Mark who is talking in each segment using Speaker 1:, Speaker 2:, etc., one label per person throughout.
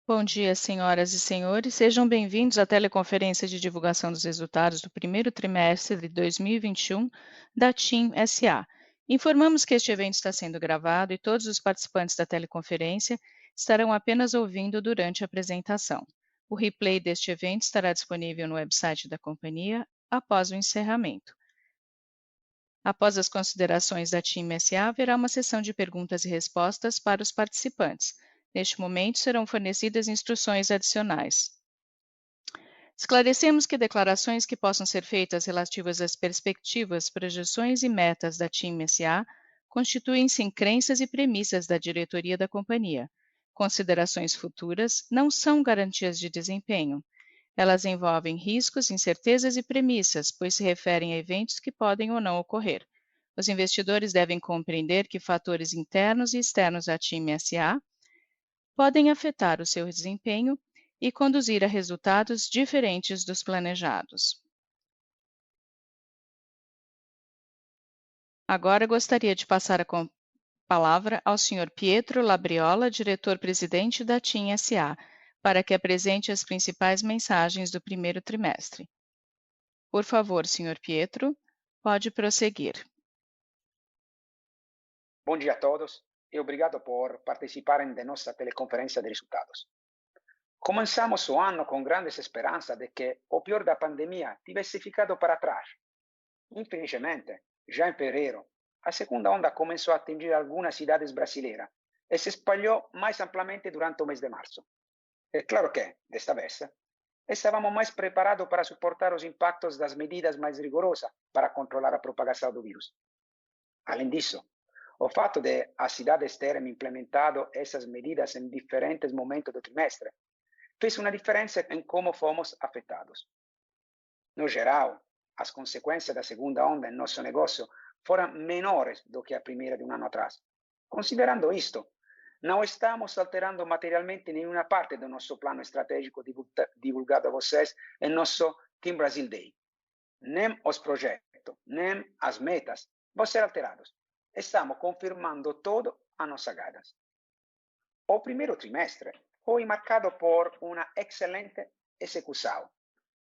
Speaker 1: Bom dia, senhoras e senhores. Sejam bem-vindos à teleconferência de divulgação dos resultados do primeiro trimestre de 2021 da TIM SA. Informamos que este evento está sendo gravado e todos os participantes da teleconferência estarão apenas ouvindo durante a apresentação. O replay deste evento estará disponível no website da companhia após o encerramento. Após as considerações da TIM SA, haverá uma sessão de perguntas e respostas para os participantes. Neste momento, serão fornecidas instruções adicionais. Esclarecemos que declarações que possam ser feitas relativas às perspectivas, projeções e metas da TIM SA constituem-se em crenças e premissas da diretoria da companhia. Considerações futuras não são garantias de desempenho. Elas envolvem riscos, incertezas e premissas, pois se referem a eventos que podem ou não ocorrer. Os investidores devem compreender que fatores internos e externos à TIM SA podem afetar o seu desempenho e conduzir a resultados diferentes dos planejados. Agora gostaria de passar a palavra ao Sr. Pietro Labriola, diretor-presidente da TIM SA, para que apresente as principais mensagens do primeiro trimestre. Por favor, Sr. Pietro, pode prosseguir.
Speaker 2: Bom dia a todos e obrigado por participarem da nossa teleconferência de resultados. Começamos o ano com grandes esperanças de que o pior da pandemia tivesse ficado para trás. Infelizmente, já em fevereiro, a segunda onda começou a atingir algumas cidades brasileiras e se espalhou mais amplamente durante o mês de março. É claro que, desta vez, estávamos mais preparados para suportar os impactos das medidas mais rigorosas para controlar a propagação do vírus. Além disso, o fato de as cidades terem implementado essas medidas em diferentes momentos do trimestre fez uma diferença em como fomos afetados. No geral, as consequências da segunda onda em nosso negócio foram menores do que a primeira de um ano atrás. Considerando isto, não estamos alterando materialmente nenhuma parte do nosso plano estratégico divulgado a vocês em nosso Team Brasil Day. Nem os projetos, nem as metas vão ser alterados. Estamos confirmando todo a nossa guidance. O primeiro trimestre foi marcado por uma excelente execução.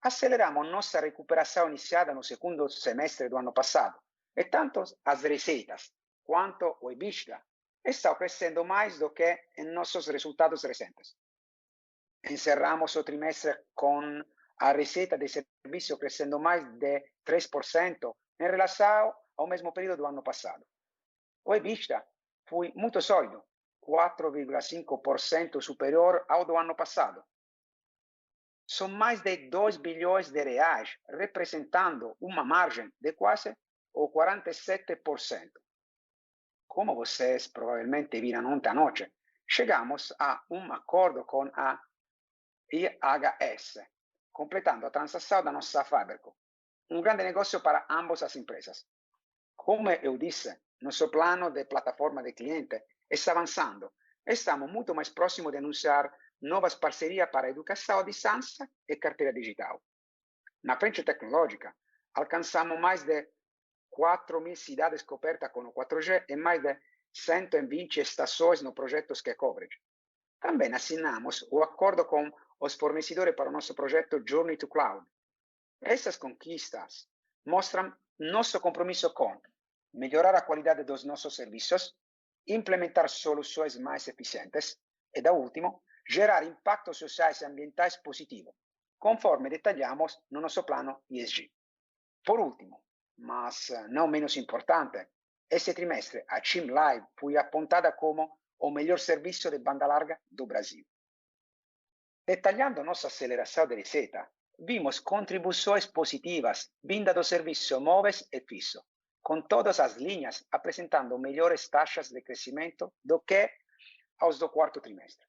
Speaker 2: Aceleramos nossa recuperação iniciada no segundo semestre do ano passado, e tanto as receitas quanto o EBITDA estão crescendo mais do que em nossos resultados recentes. Encerramos o trimestre com a receita de serviço crescendo mais de 3% em relação ao mesmo período do ano passado. O EBITDA foi muito sólido, 4,5% superior ao do ano passado. São mais de 2 bilhões de reais, representando uma margem de quase o 47%. Como vocês provavelmente viram ontem à noite, chegamos a um acordo com a IHS, completando a transação da nossa Fiberco, um grande negócio para ambas as empresas. Como eu disse, nosso plano de plataforma de cliente está avançando. Estamos muito mais próximos de anunciar novas parcerias para educação à distância e carteira digital. Na frente tecnológica, alcançamos mais de 4.000 cidades cobertas com o 4G e mais de 120 estações no projeto Ski Coverage. Também assinamos o acordo com os fornecedores para o nosso projeto Journey to Cloud. Essas conquistas mostram nosso compromisso com melhorar a qualidade dos nossos serviços, implementar soluções mais eficientes e, da último, gerar impactos sociais e ambientais positivos, conforme detalhamos no nosso plano ESG. Por último, mas não menos importante, este trimestre a TIM Live foi apontada como o melhor serviço de banda larga do Brasil. Detalhando nossa aceleração de receita, vimos contribuições positivas vindas do serviço móveis e fixo, com todas as linhas apresentando melhores taxas de crescimento do que aos do quarto trimestre.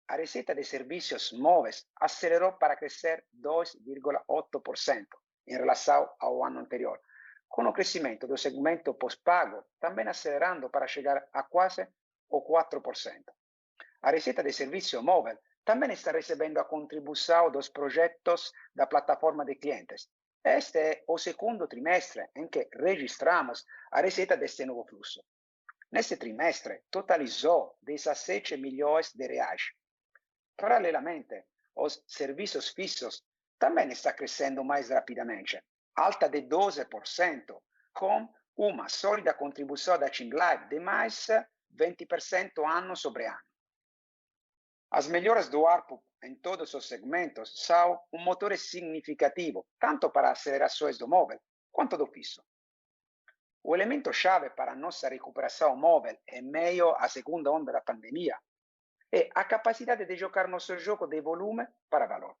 Speaker 2: A receita de serviços móveis acelerou para crescer 2,8% em relação ao ano anterior, com o crescimento do segmento pós-pago também acelerando para chegar a quase o 4%. A receita de serviço móvel também está recebendo a contribuição dos projetos da plataforma de clientes. Este é o segundo trimestre em que registramos a receita deste novo fluxo. Neste trimestre, totalizou 17 milhões de reais. Paralelamente, os serviços fixos também estão crescendo mais rapidamente, alta de 12%, com uma sólida contribuição da TIM Live de mais 20% ano sobre ano. As melhoras do ARPU em todos os segmentos são um motor significativo, tanto para acelerações do móvel quanto do fixo. O elemento-chave para a nossa recuperação móvel em meio à segunda onda da pandemia é a capacidade de jogar nosso jogo de volume para valor.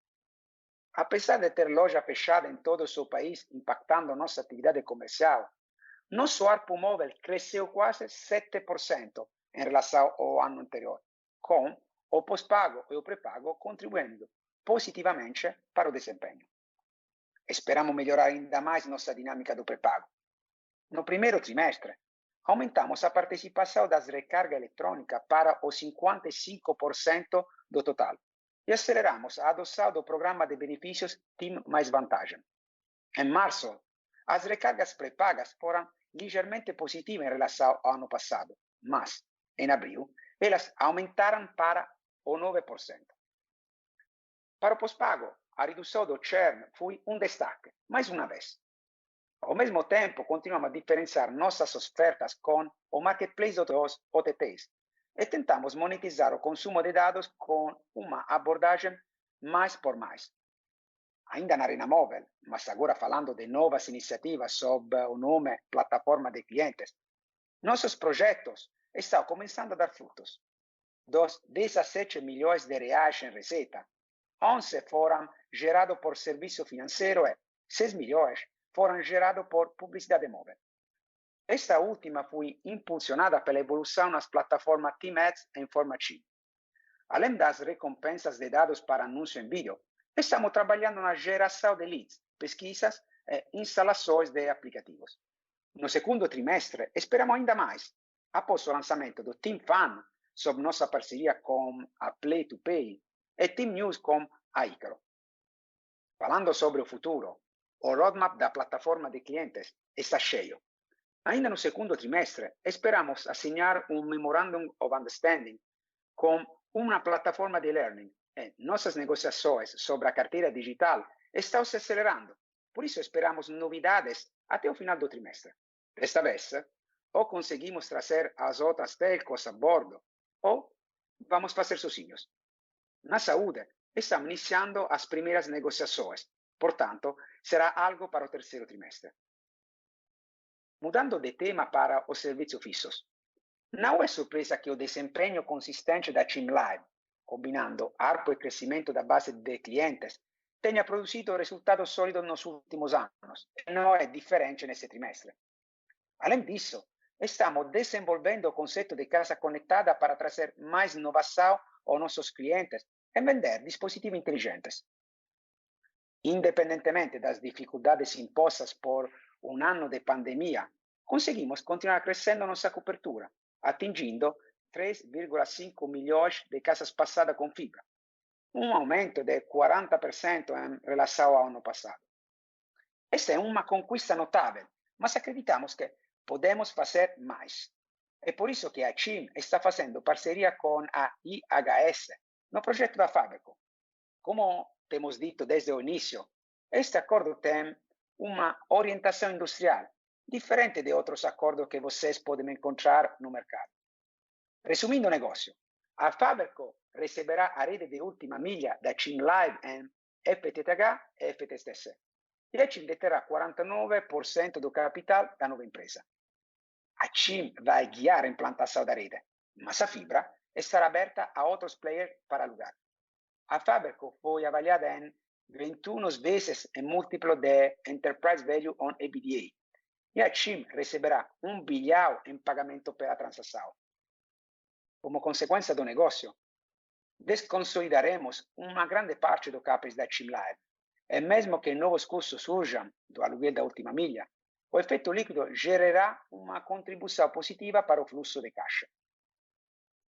Speaker 2: Apesar de ter loja fechada em todo o seu país, impactando nossa atividade comercial, nosso ARPU móvel cresceu quase 7% em relação ao ano anterior, com o pós-pago e o pré-pago contribuindo positivamente para o desempenho. Esperamos melhorar ainda mais nossa dinâmica do pré-pago. No primeiro trimestre, aumentamos a participação das recargas eletrônicas para os 55% do total e aceleramos a adoção do programa de benefícios TIM Mais Vantagem. Em março, as recargas pré-pagas foram ligeiramente positivas em relação ao ano passado, mas, em abril, elas aumentaram para o 9%. Para o pós-pago, a redução do churn foi um destaque, mais uma vez. Ao mesmo tempo, continuamos a diferenciar nossas ofertas com o marketplace dos OTTs e tentamos monetizar o consumo de dados com uma abordagem mais por mais. Ainda na arena móvel, mas agora falando de novas iniciativas sob o nome Plataforma de Clientes, nossos projetos estão começando a dar frutos. Dos 17 milhões de reais em receita, 11 foram gerados por serviço financeiro e 6 milhões foram gerados por publicidade móvel. Esta última foi impulsionada pela evolução nas plataformas TIM Ads e Informatim. Além das recompensas de dados para anúncio em vídeo, estamos trabalhando na geração de leads, pesquisas e instalações de aplicativos. No segundo trimestre, esperamos ainda mais, após o lançamento do TIM Fan, sob nossa parceria com a Play2Pay, e TIM News com a Icaro. Falando sobre o futuro, o roadmap da plataforma de clientes está cheio. Ainda no segundo trimestre, esperamos assinar um Memorandum of Understanding com uma plataforma de learning e nossas negociações sobre a carteira digital estão se acelerando. Por isso, esperamos novidades até o final do trimestre. Desta vez, ou conseguimos trazer as outras telcos a bordo, ou vamos fazer sozinhos. Na saúde, estamos iniciando as primeiras negociações, portanto, será algo para o terceiro trimestre. Mudando de tema para os serviços fixos. Não é surpresa que o desempenho consistente da TIM Live, combinando ARPU e crescimento da base de clientes, tenha produzido resultados sólidos nos últimos anos, e não é diferente nesse trimestre. Além disso, estamos desenvolvendo o conceito de casa conectada para trazer mais inovação aos nossos clientes e vender dispositivos inteligentes. Independentemente das dificuldades impostas por um ano de pandemia, conseguimos continuar crescendo nossa cobertura, atingindo 3,5 milhões de casas passadas com fibra, um aumento de 40% em relação ao ano passado. Esta é uma conquista notável, mas acreditamos que podemos fazer mais. É por isso que a TIM está fazendo parceria com a IHS no projeto da Faberco. Como temos dito desde o início, este acordo tem uma orientação industrial, diferente de outros acordos que vocês podem encontrar no mercado. Resumindo o negócio, a Faberco receberá a rede de última milha da TIM Live em FTTH e FTTC, e a TIM deterá 49% do capital da nova empresa. A TIM vai guiar a implantação da rede, mas a fibra estará aberta a outros players para alugar. A Faberco foi avaliada em 21 vezes em múltiplo de Enterprise Value on EBITDA, e a TIM receberá 1 bilhão em pagamento pela transação. Como consequência do negócio, desconsolidaremos uma grande parte do CAPEX da TIM Live, e mesmo que novos custos surjam do aluguel da última milha, o efeito líquido gerará uma contribuição positiva para o fluxo de caixa.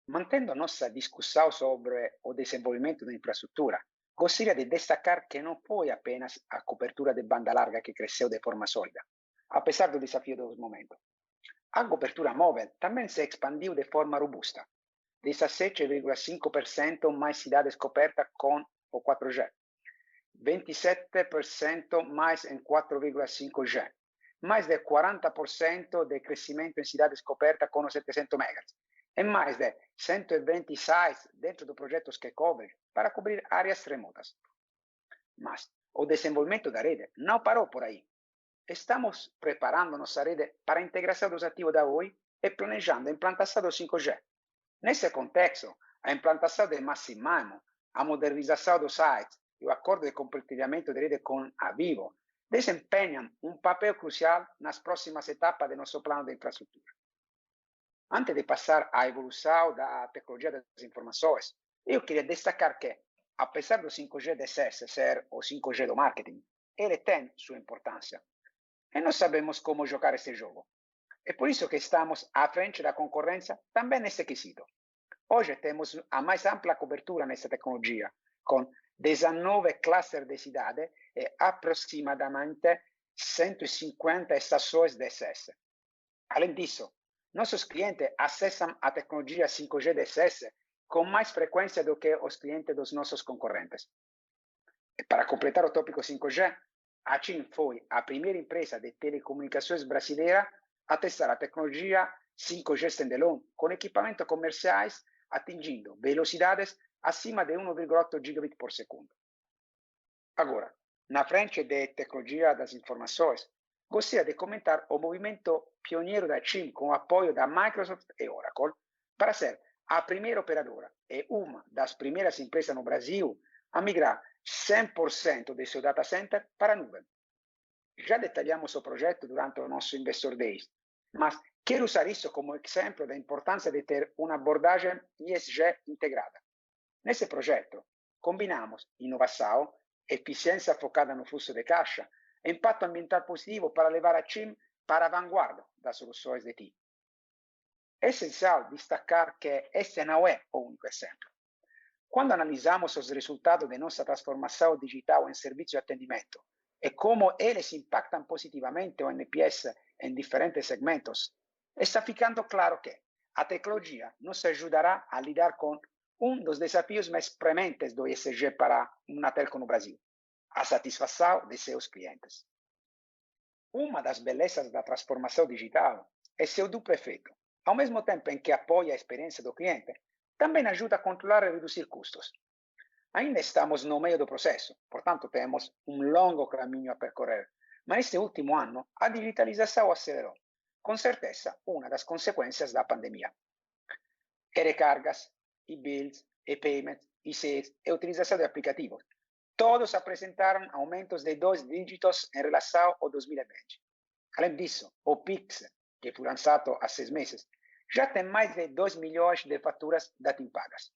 Speaker 2: Mantendo nossa discussão sobre o desenvolvimento da infraestrutura, gostaria de destacar que não foi apenas a cobertura de banda larga que cresceu de forma sólida, apesar do desafio do momento. A cobertura móvel também se expandiu de forma robusta. 17,5% mais cidades cobertas com o 4G, 27% mais em 4,5G, mais de 40% de crescimento em cidades cobertas com os 700 MHz e mais de 120 sites dentro do projeto que cobre para cobrir áreas remotas. Mas o desenvolvimento da rede não parou por aí. Estamos preparando nossa rede para a integração dos ativos da Oi e planejando a implantação do 5G. Nesse contexto, a implantação de Massive MIMO, a modernização dos sites e o acordo de compartilhamento de rede com a Vivo desempenham um papel crucial nas próximas etapas do nosso plano de infraestrutura. Antes de passar à evolução da tecnologia das informações, eu queria destacar que, apesar do 5G DSS ser o 5G do marketing, ele tem sua importância. E nós sabemos como jogar esse jogo. É por isso que estamos à frente da concorrência também nesse quesito. Hoje temos a mais ampla cobertura nessa tecnologia, com 19 clusters de cidade e aproximadamente 150 estações DSS. Além disso, nossos clientes acessam a tecnologia 5G DSS com mais frequência do que os clientes dos nossos concorrentes. E para completar o tópico 5G, a TIM foi a primeira empresa de telecomunicações brasileira a testar a tecnologia 5G standalone com equipamentos comerciais atingindo velocidades acima de 1,8 gigabit por segundo. Agora, na frente de tecnologia das informações, gostaria de comentar o movimento pioneiro da TIM com o apoio da Microsoft e Oracle para ser a primeira operadora e uma das primeiras empresas no Brasil a migrar 100% de seu data center para a nuvem. Já detalhamos o projeto durante o nosso Investor Days, mas quero usar isso como exemplo da importância de ter uma abordagem ESG integrada. Nesse projeto, combinamos inovação, eficiência focada no fluxo de caixa e impacto ambiental positivo para levar a TIM para a vanguarda das soluções de TI. É essencial destacar que este não é o único exemplo. Quando analisamos os resultados de nossa transformação digital em serviço de atendimento e como eles impactam positivamente o NPS em diferentes segmentos, está ficando claro que a tecnologia nos ajudará a lidar com um dos desafios mais prementes do ESG para uma telco no Brasil, a satisfação de seus clientes. Uma das belezas da transformação digital é seu duplo efeito. Ao mesmo tempo em que apoia a experiência do cliente, também ajuda a controlar e reduzir custos. Ainda estamos no meio do processo, portanto temos um longo caminho a percorrer, mas neste último ano a digitalização acelerou, com certeza uma das consequências da pandemia. E-recargas, e-bills, e-payments, e-sales e utilização de aplicativos, todos apresentaram aumentos de 2 dígitos em relação ao 2020. Além disso, o Pix, que foi lançado há 6 meses, já tem mais de 2 milhões de faturas da TIM pagas.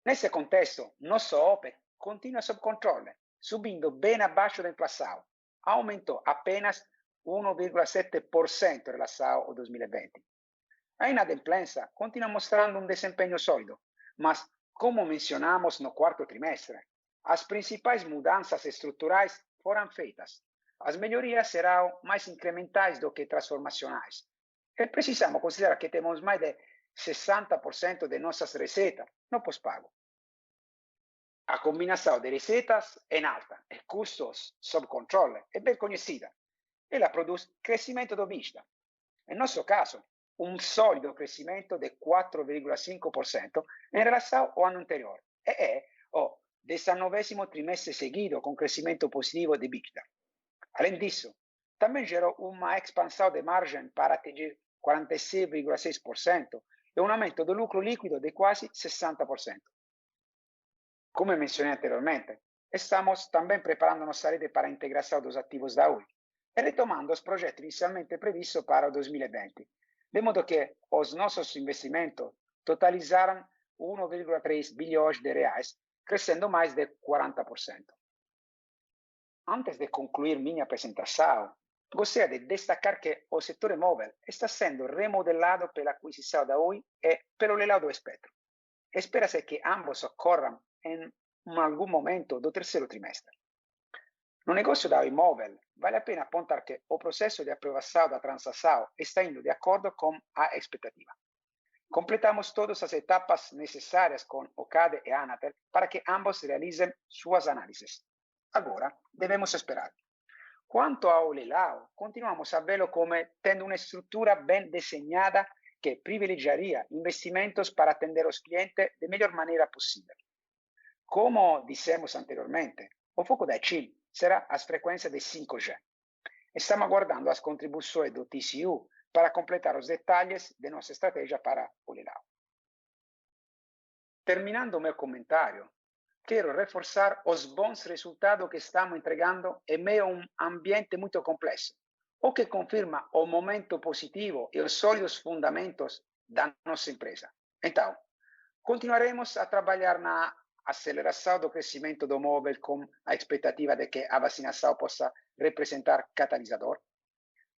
Speaker 2: Nesse contexto, nosso OPEX continua sob controle, subindo bem abaixo da inflação. Aumentou apenas 1,7% em relação ao 2020. A inadimplência continua mostrando um desempenho sólido, mas, como mencionamos no quarto trimestre, as principais mudanças estruturais foram feitas. As melhorias serão mais incrementais do que transformacionais. E precisamos considerar que temos mais de 60% de nossas receitas no pós-pago. A combinação de receitas em alta e custos sob controle é bem conhecida. Ela produz crescimento do EBITDA. No nosso caso, um sólido crescimento de 4,5% em relação ao ano anterior. E é o 19º trimestre seguido com crescimento positivo de EBITDA. Além disso, também gerou uma expansão de margem para atingir 46,6% e um aumento do lucro líquido de quase 60%. Como mencionei anteriormente, estamos também preparando nossa rede para a integração dos ativos da Oi e retomando os projetos inicialmente previstos para o 2020, de modo que os nossos investimentos totalizaram 1,3 bilhões de reais, crescendo mais de 40%. Antes de concluir minha apresentação, gostaria de destacar que o setor móvel está sendo remodelado pela aquisição da Oi e pelo leilão do espectro. Espera-se que ambos ocorram em algum momento do terceiro trimestre. No negócio da Oi Móvel, vale a pena apontar que o processo de aprovação da transação está indo de acordo com a expectativa. Completamos todas as etapas necessárias com o CADE e a Anatel para que ambos realizem suas análises. Agora, devemos esperar. Quanto ao leilão, continuamos a vê-lo como tendo uma estrutura bem desenhada que privilegiaria investimentos para atender os clientes da melhor maneira possível. Como dissemos anteriormente, o foco da TIM será as frequências de 5G. Estamos aguardando as contribuições do TCU para completar os detalhes de nossa estratégia para o leilão. Terminando o meu comentário, quero reforçar os bons resultados que estamos entregando em meio a um ambiente muito complexo, o que confirma o momento positivo e os sólidos fundamentos da nossa empresa. Então, continuaremos a trabalhar na aceleração do crescimento do móvel com a expectativa de que a vacinação possa representar catalisador,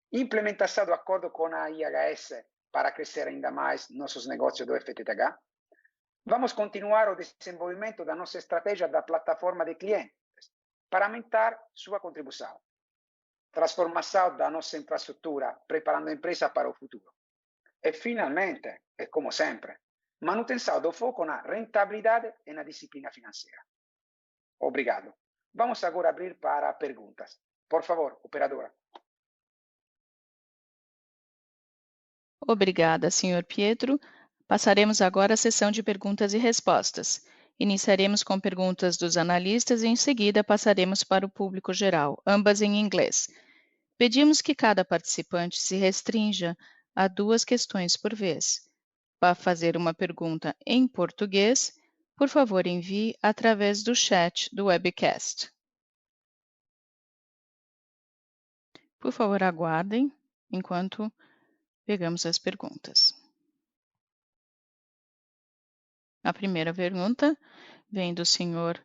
Speaker 2: implementação do acordo com a IHS para crescer ainda mais nossos negócios do FTTH. Vamos continuar o desenvolvimento da nossa estratégia da plataforma de clientes para aumentar sua contribuição. Transformação da nossa infraestrutura, preparando a empresa para o futuro. E, finalmente, e como sempre, manutenção do foco na rentabilidade e na disciplina financeira. Obrigado. Vamos agora abrir para perguntas. Por favor, operadora.
Speaker 1: Obrigada, Sr. Pietro. Passaremos agora à sessão de perguntas e respostas. Iniciaremos com perguntas dos analistas e, em seguida, passaremos para o público geral, ambas em inglês. Pedimos que cada participante se restrinja a 2 questões por vez. Para fazer uma pergunta em português, por favor, envie através do chat do webcast. Por favor, aguardem enquanto pegamos as perguntas. A primeira pergunta vem do Sr.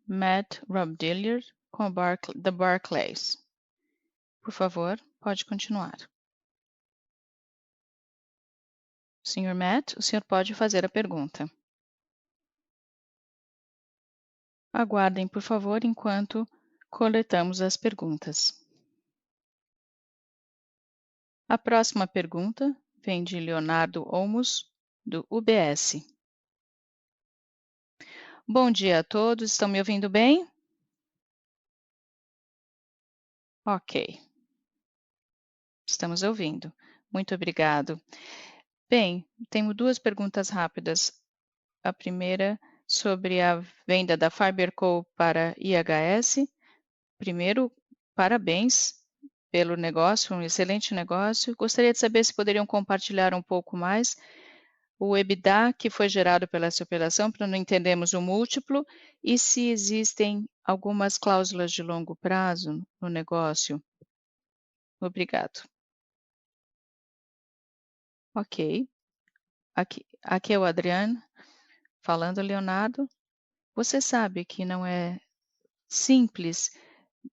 Speaker 1: Matt Robdillier, da Barclays. Por favor, pode continuar. Sr. Matt, o senhor pode fazer a pergunta. Aguardem, por favor, enquanto coletamos as perguntas. A próxima pergunta vem de Leonardo Olmos, do UBS. Bom dia a todos, estão me ouvindo bem? Ok. Estamos ouvindo. Muito obrigado. Bem, tenho 2 perguntas rápidas. A primeira sobre a venda da FiberCo para IHS. Primeiro, parabéns pelo negócio, um excelente negócio. Gostaria de saber se poderiam compartilhar um pouco mais o EBITDA que foi gerado pela essa operação, para não entendermos o múltiplo, e se existem algumas cláusulas de longo prazo no negócio. Obrigado. Ok. Aqui é o Adriano, falando, Leonardo. Você sabe que não é simples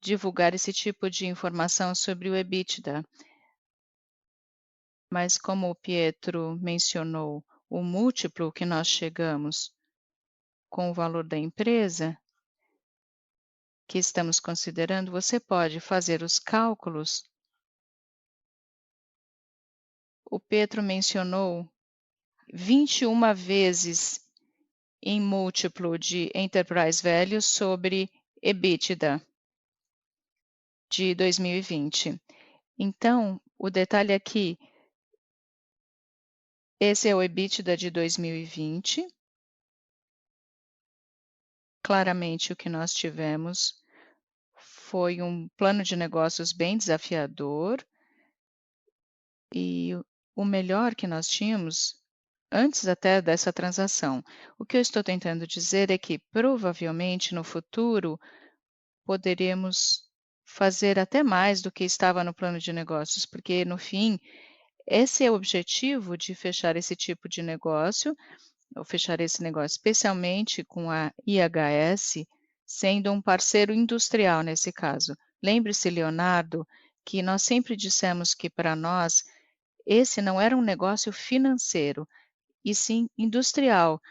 Speaker 1: divulgar esse tipo de informação sobre o EBITDA, mas como o Pietro mencionou, o múltiplo que nós chegamos com o valor da empresa que estamos considerando, você pode fazer os cálculos. O Pietro mencionou 21 vezes em múltiplo de Enterprise Value sobre EBITDA de 2020. Então, o detalhe aqui, esse é o EBITDA de 2020. Claramente, o que nós tivemos foi um plano de negócios bem desafiador e o melhor que nós tínhamos antes até dessa transação. O que eu estou tentando dizer é que, provavelmente, no futuro, poderemos fazer até mais do que estava no plano de negócios, porque, no fim, esse é o objetivo de fechar esse tipo de negócio, ou fechar esse negócio, especialmente com a IHS, sendo um parceiro industrial nesse caso. Lembre-se, Leonardo, que nós sempre dissemos que, para nós, esse não era um negócio financeiro, e sim industrial,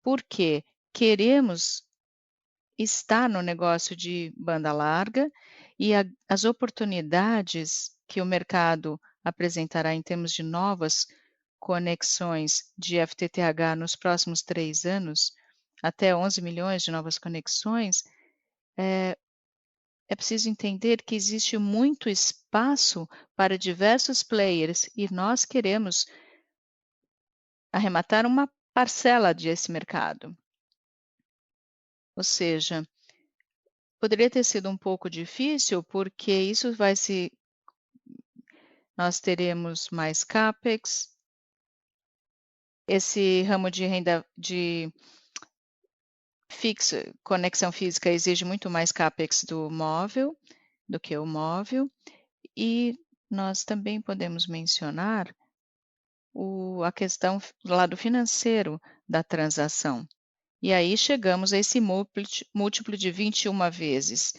Speaker 1: porque queremos estar no negócio de banda larga e as oportunidades que o mercado apresentará em termos de novas conexões de FTTH nos próximos 3 anos, até 11 milhões de novas conexões, é preciso entender que existe muito espaço para diversos players e nós queremos arrematar uma parcela desse mercado. Ou seja, poderia ter sido um pouco difícil, porque isso nós teremos mais CAPEX, esse ramo de renda de conexão física exige muito mais CAPEX do que o móvel, e nós também podemos mencionar a questão do lado financeiro da transação. E aí chegamos a esse múltiplo de 21 vezes.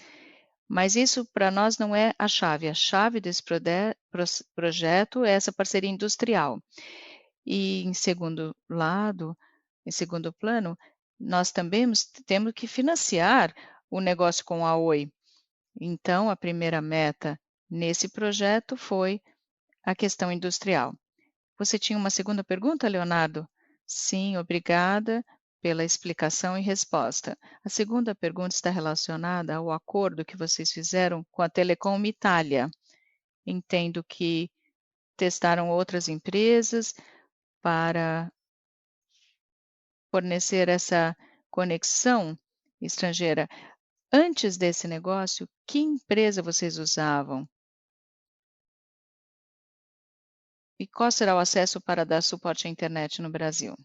Speaker 1: Mas isso para nós não é a chave. A chave desse projeto é essa parceria industrial. E em segundo plano, nós também temos que financiar o negócio com a Oi. Então, a primeira meta nesse projeto foi a questão industrial. Você tinha uma segunda pergunta, Leonardo? Sim, obrigada pela explicação e resposta. A segunda pergunta está relacionada ao acordo que vocês fizeram com a Telecom Itália. Entendo que testaram outras empresas para fornecer essa conexão estrangeira. Antes desse negócio, que empresa vocês usavam? E qual será o acesso para dar suporte à internet no Brasil?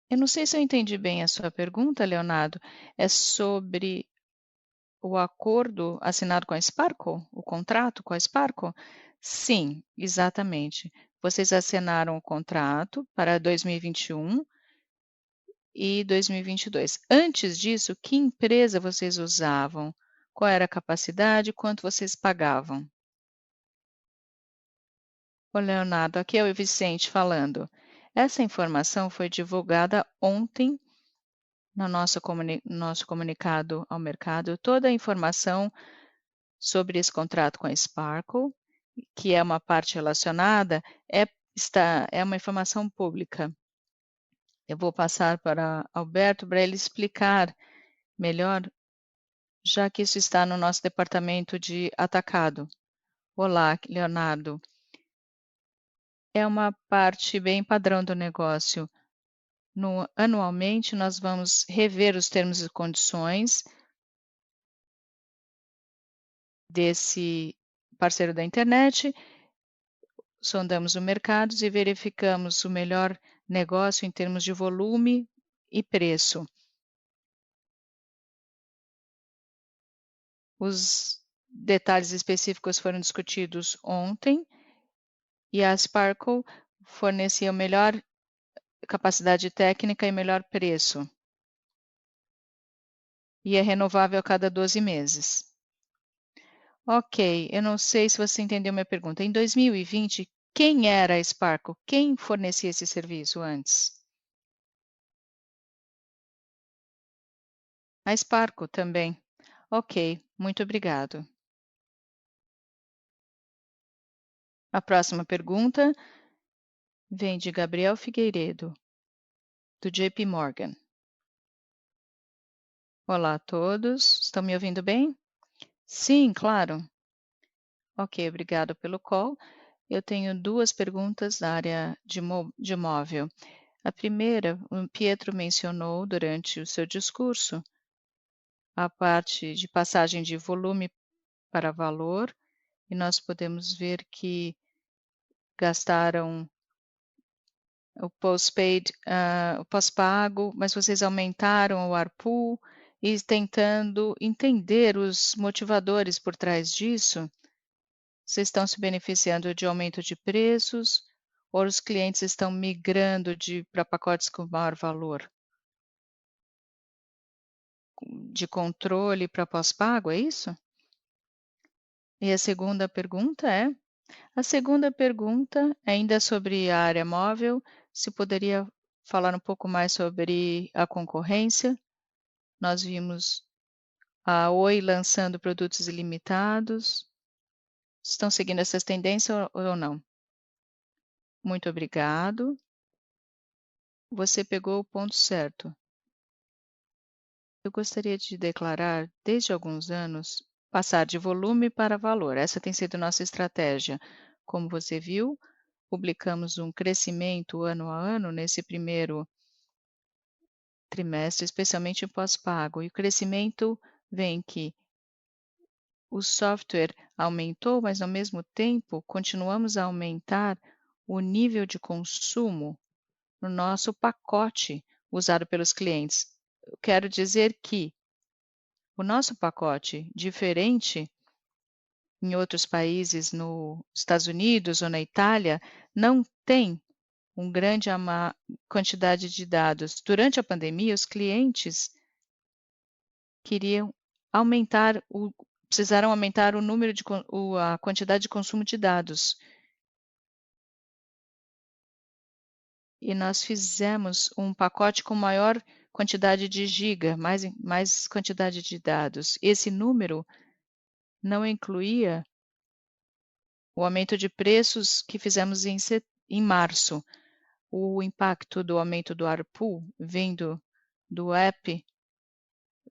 Speaker 1: Eu não sei se eu entendi bem a sua pergunta, Leonardo. É sobre o acordo assinado com a Sparkle? O contrato com a Sparkle? Sim, exatamente. Vocês assinaram o contrato para 2021 e 2022. Antes disso, que empresa vocês usavam? Qual era a capacidade? Quanto vocês pagavam? Ô, Leonardo, aqui é o Vicente falando. Essa informação foi divulgada ontem no nosso comunicado ao mercado. Toda a informação sobre esse contrato com a Sparkle, que é uma parte relacionada, é uma informação pública. Eu vou passar para Alberto para ele explicar melhor, já que isso está no nosso departamento de atacado. Olá, Leonardo. É uma parte bem padrão do negócio. Anualmente, nós vamos rever os termos e condições desse parceiro da internet, sondamos o mercado e verificamos o melhor negócio em termos de volume e preço. Os detalhes específicos foram discutidos ontem e a Sparkle fornecia a melhor capacidade técnica e melhor preço. E é renovável a cada 12 meses. Ok, eu não sei se você entendeu minha pergunta. Em 2020, quem era a Sparkle? Quem fornecia esse serviço antes? A Sparkle também. Ok, muito obrigado. A próxima pergunta vem de Gabriel Figueiredo, do JP Morgan. Olá a todos, estão me ouvindo bem? Sim, claro. Ok, obrigado pelo call. Eu tenho duas perguntas da área de móvel. A primeira, o Pietro mencionou durante o seu discurso a parte de passagem de volume para valor, e nós podemos ver que gastaram o postpaid, o pós-pago, mas vocês aumentaram o ARPU e tentando entender os motivadores por trás disso. Vocês estão se beneficiando de aumento de preços ou os clientes estão migrando para pacotes com maior valor? De controle para pós-pago, é isso? E a segunda pergunta ainda sobre a área móvel, se poderia falar um pouco mais sobre a concorrência. Nós vimos a Oi lançando produtos ilimitados. Estão seguindo essas tendências ou não? Muito obrigado. Você pegou o ponto certo. Eu gostaria de declarar, desde alguns anos, passar de volume para valor. Essa tem sido nossa estratégia. Como você viu, publicamos um crescimento ano a ano nesse primeiro trimestre, especialmente em pós-pago. E o crescimento vem que o software aumentou, mas ao mesmo tempo continuamos a aumentar o nível de consumo no nosso pacote usado pelos clientes. Eu quero dizer que o nosso pacote, diferente em outros países, nos Estados Unidos ou na Itália, não tem uma grande quantidade de dados. Durante a pandemia, os clientes queriam precisaram aumentar o número a quantidade de consumo de dados. E nós fizemos um pacote com maior quantidade de giga, mais quantidade de dados. Esse número não incluía o aumento de preços que fizemos em março. O impacto do aumento do ARPU vindo do app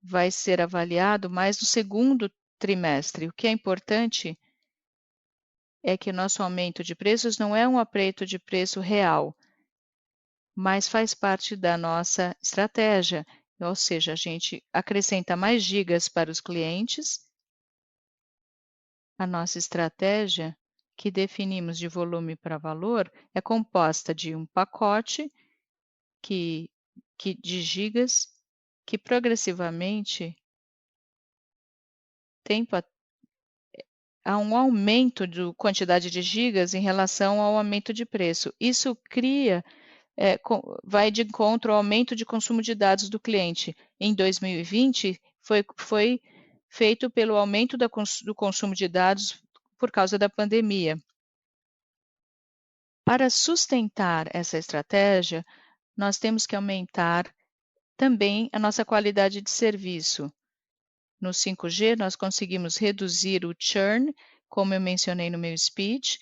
Speaker 1: vai ser avaliado mais no segundo trimestre. O que é importante é que o nosso aumento de preços não é um aumento de preço real, mas faz parte da nossa estratégia, ou seja, a gente acrescenta mais gigas para os clientes. A nossa estratégia, que definimos de volume para valor, é composta de um pacote de gigas que progressivamente há um aumento de quantidade de gigas em relação ao aumento de preço. Isso vai de encontro ao aumento de consumo de dados do cliente. Em 2020, foi feito pelo aumento do consumo de dados por causa da pandemia. Para sustentar essa estratégia, nós temos que aumentar também a nossa qualidade de serviço. No 5G, nós conseguimos reduzir o churn, como eu mencionei no meu speech.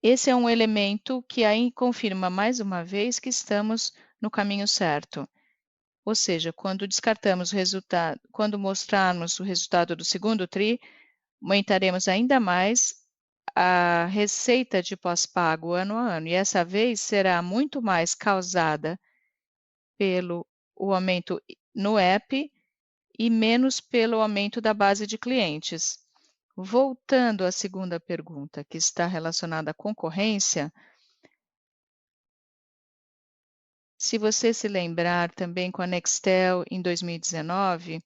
Speaker 1: Esse é um elemento que aí confirma mais uma vez que estamos no caminho certo. Ou seja, quando descartamos o resultado, quando mostrarmos o resultado do segundo TRI, aumentaremos ainda mais a receita de pós-pago ano a ano. E essa vez será muito mais causada pelo o aumento no app e menos pelo aumento da base de clientes. Voltando à segunda pergunta, que está relacionada à concorrência, se você se lembrar também com a Nextel em 2019,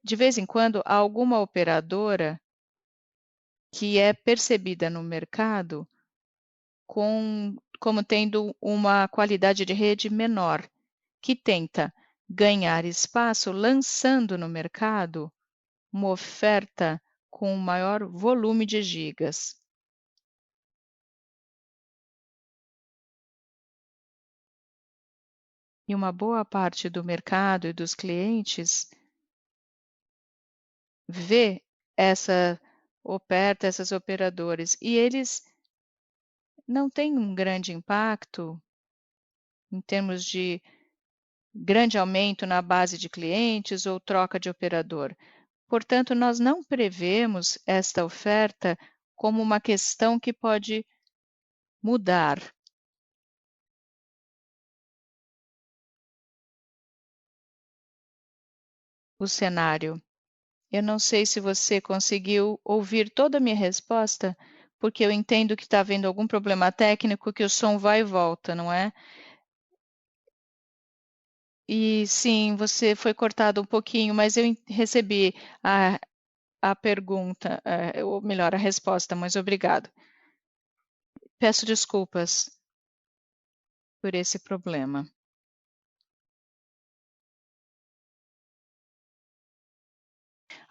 Speaker 1: de vez em quando há alguma operadora que é percebida no mercado como tendo uma qualidade de rede menor, que tenta ganhar espaço lançando no mercado uma oferta com maior volume de gigas. E uma boa parte do mercado e dos clientes vê essa oferta, essas operadoras, e eles não têm um grande impacto em termos de grande aumento na base de clientes ou troca de operador. Portanto, nós não prevemos esta oferta como uma questão que pode mudar. O cenário. Eu não sei se você conseguiu ouvir toda a minha resposta, porque eu entendo que está havendo algum problema técnico, que o som vai e volta, não é? E sim, você foi cortado um pouquinho, mas eu recebi a pergunta, ou melhor, a resposta, mas obrigado. Peço desculpas por esse problema.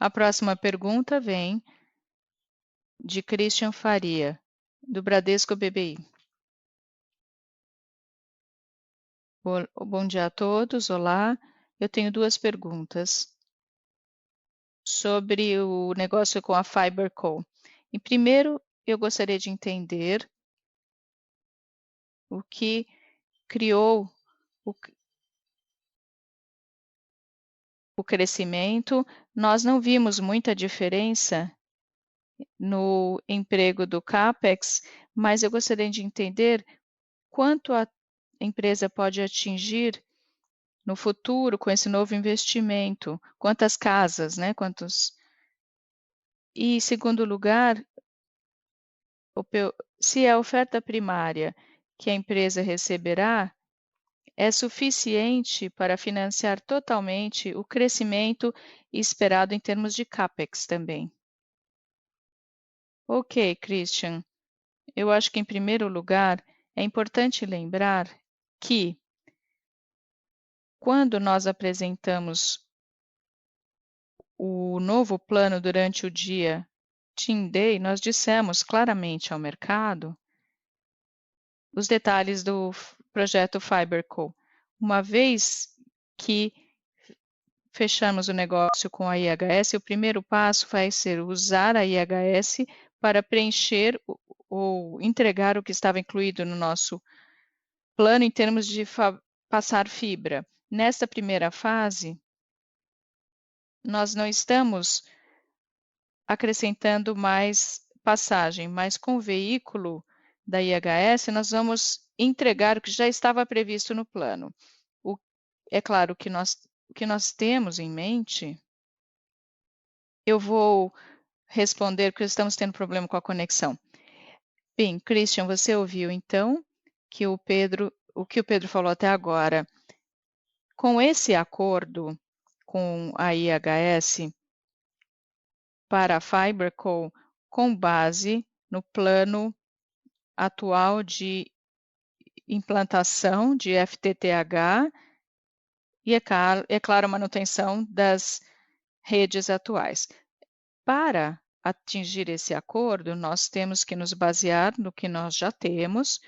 Speaker 1: A próxima pergunta vem de Christian Faria, do Bradesco BBI. Bom dia a todos, olá. Eu tenho duas perguntas sobre o negócio com a FiberCo. E primeiro, eu gostaria de entender o que criou o crescimento. Nós não vimos muita diferença no emprego do CAPEX, mas eu gostaria de entender quanto a empresa pode atingir no futuro com esse novo investimento, quantas casas, né? E, em segundo lugar, se a oferta primária que a empresa receberá é suficiente para financiar totalmente o crescimento esperado em termos de CAPEX também. Ok, Christian. Eu acho que, em primeiro lugar, é importante lembrar que, quando nós apresentamos o novo plano durante o dia Team Day, nós dissemos claramente ao mercado os detalhes do projeto FiberCo. Uma vez que fechamos o negócio com a IHS, o primeiro passo vai ser usar a IHS para preencher ou entregar o que estava incluído no nosso plano em termos de passar fibra. Nesta primeira fase, nós não estamos acrescentando mais passagem, mas com o veículo da IHS, nós vamos entregar o que já estava previsto no plano. É claro que o que nós temos em mente, eu vou responder porque estamos tendo problema com a conexão. Bem, Christian, você ouviu então que o que o Pedro falou até agora. Com esse acordo com a IHS para a FiberCo, com base no plano atual de implantação de FTTH e, é claro, a manutenção das redes atuais. Para atingir esse acordo, nós temos que nos basear no que nós já temos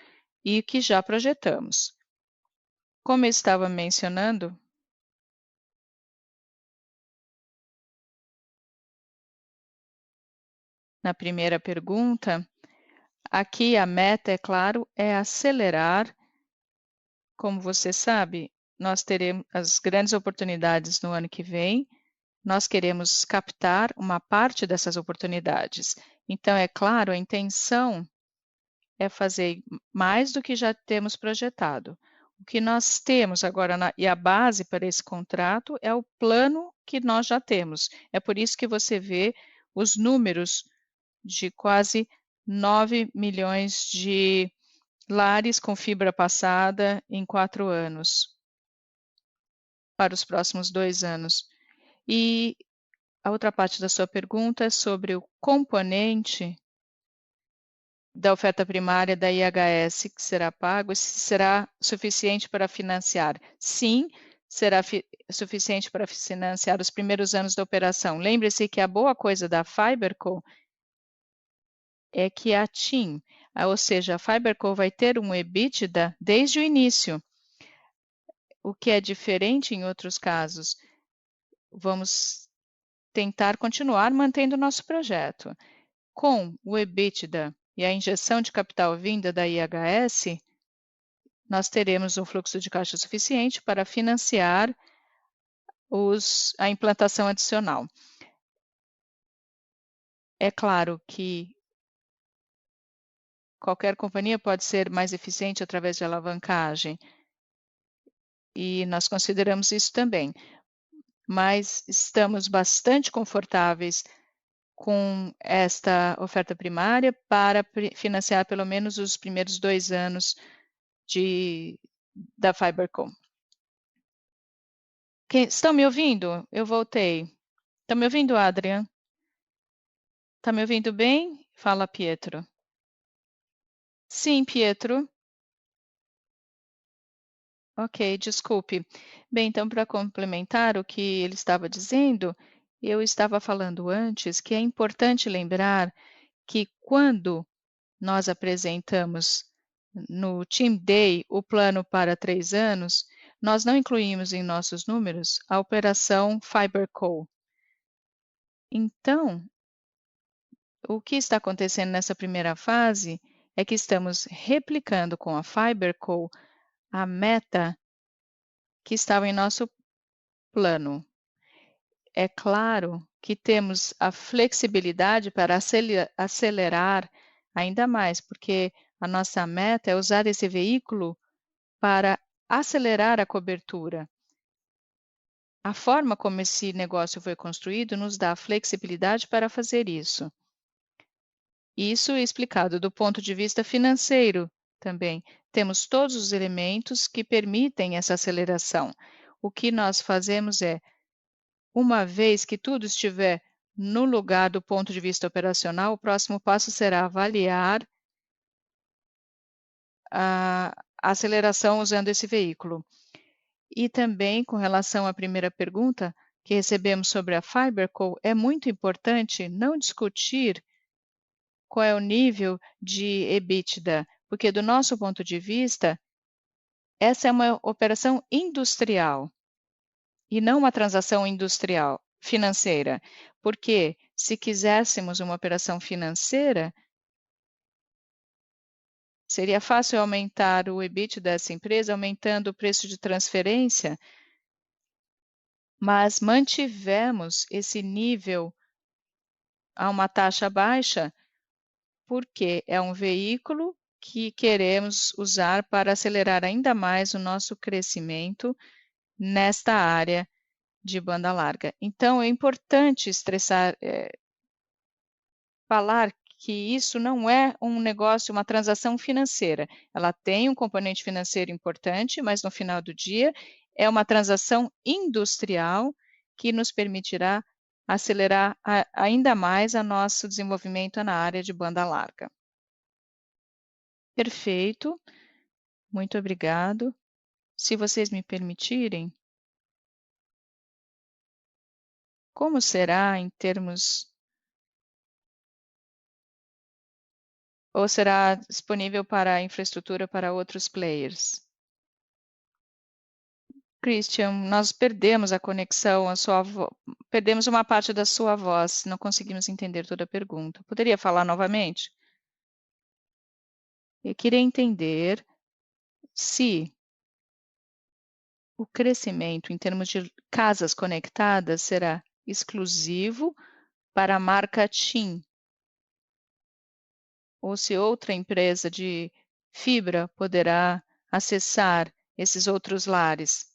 Speaker 1: e que já projetamos. Como eu estava mencionando, na primeira pergunta, aqui a meta, é claro, é acelerar. Como você sabe, nós teremos as grandes oportunidades no ano que vem. Nós queremos captar uma parte dessas oportunidades. Então, é claro, a intenção é fazer mais do que já temos projetado. O que nós temos agora e a base para esse contrato é o plano que nós já temos. É por isso que você vê os números de quase 9 milhões de lares com fibra passada em 4 anos, para os próximos 2 anos. E a outra parte da sua pergunta é sobre o componente da oferta primária da IHS que será pago, se será suficiente para financiar. Sim, será suficiente para financiar os primeiros anos da operação. Lembre-se que a boa coisa da FiberCo é que a TIM, ou seja, a FiberCo vai ter um EBITDA desde o início, o que é diferente em outros casos. Vamos tentar continuar mantendo o nosso projeto. Com o EBITDA e a injeção de capital vinda da IHS, nós teremos um fluxo de caixa suficiente para financiar a implantação adicional. É claro que qualquer companhia pode ser mais eficiente através de alavancagem, e nós consideramos isso também, mas estamos bastante confortáveis com esta oferta primária para financiar pelo menos os primeiros 2 anos da FiberCo. Estão me ouvindo? Eu voltei. Estão me ouvindo, Adrian? Está me ouvindo bem? Fala, Pietro. Sim, Pietro. Ok, desculpe. Bem, então, para complementar o que ele estava dizendo, eu estava falando antes que é importante lembrar que quando nós apresentamos no Team Day o plano para 3 anos, nós não incluímos em nossos números a operação FiberCo. Então, o que está acontecendo nessa primeira fase é que estamos replicando com a FiberCo a meta que estava em nosso plano. É claro que temos a flexibilidade para acelerar ainda mais, porque a nossa meta é usar esse veículo para acelerar a cobertura. A forma como esse negócio foi construído nos dá flexibilidade para fazer isso. Isso é explicado do ponto de vista financeiro também. Temos todos os elementos que permitem essa aceleração. O que nós fazemos é, uma vez que tudo estiver no lugar do ponto de vista operacional, o próximo passo será avaliar a aceleração usando esse veículo. E também, com relação à primeira pergunta que recebemos sobre a FiberCo, é muito importante não discutir qual é o nível de EBITDA, porque do nosso ponto de vista, essa é uma operação industrial e não uma transação industrial financeira, porque se quiséssemos uma operação financeira, seria fácil aumentar o EBIT dessa empresa, aumentando o preço de transferência, mas mantivemos esse nível a uma taxa baixa, porque é um veículo que queremos usar para acelerar ainda mais o nosso crescimento nesta área de banda larga. Então, é importante falar que isso não é um negócio, uma transação financeira. Ela tem um componente financeiro importante, mas no final do dia é uma transação industrial que nos permitirá acelerar ainda mais o nosso desenvolvimento na área de banda larga. Perfeito, muito obrigado. Se vocês me permitirem, como será em termos, ou será disponível para a infraestrutura para outros players? Christian, nós perdemos a conexão, perdemos uma parte da sua voz, não conseguimos entender toda a pergunta. Poderia falar novamente? Eu queria entender se o crescimento em termos de casas conectadas será exclusivo para a marca TIM, ou se outra empresa de fibra poderá acessar esses outros lares.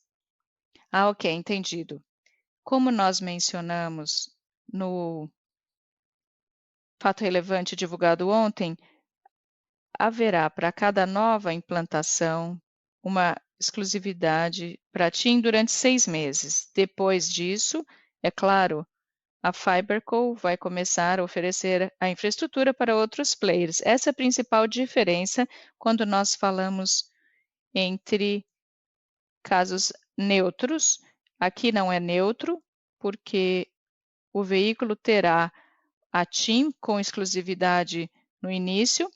Speaker 1: Ah, ok, entendido. Como nós mencionamos no fato relevante divulgado ontem, haverá para cada nova implantação uma exclusividade para TIM durante 6 meses. Depois disso, é claro, a FiberCo vai começar a oferecer a infraestrutura para outros players. Essa é a principal diferença quando nós falamos entre casos neutros. Aqui não é neutro, porque o veículo terá a TIM com exclusividade no início,